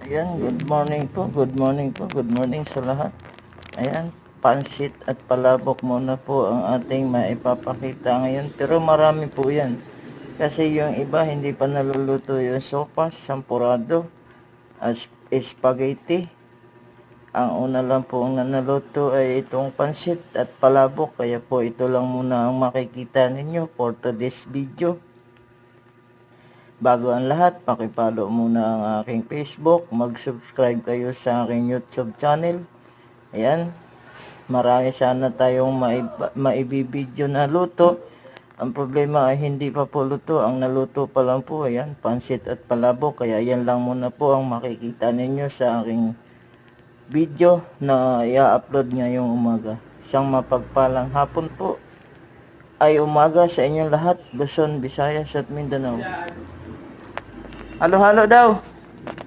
Ayan, good morning po, good morning po, good morning sa lahat. Ayan, pansit at palabok muna po ang ating maipapakita ngayon. Pero marami po yan. Kasi yung iba hindi pa naluluto yung sopas, sampurado, at spaghetti. Ang una lang po ang naluto ay itong pansit at palabok. Kaya po ito lang muna ang makikita ninyo for today's video. Bago ang lahat, pakipollow muna ang aking Facebook. Mag-subscribe kayo sa aking YouTube channel. Ayan, marami sana tayong maibibideo na luto. Ang problema ay hindi pa po luto. Ang naluto pa lang po, ayan, pansit at palabok. Kaya yan lang muna po ang makikita ninyo sa aking video na i-upload ngayong umaga. Isang mapagpalang hapon po ay umaga sa inyong lahat, Luzon, Visayas at Mindanao. Halo-halo daw.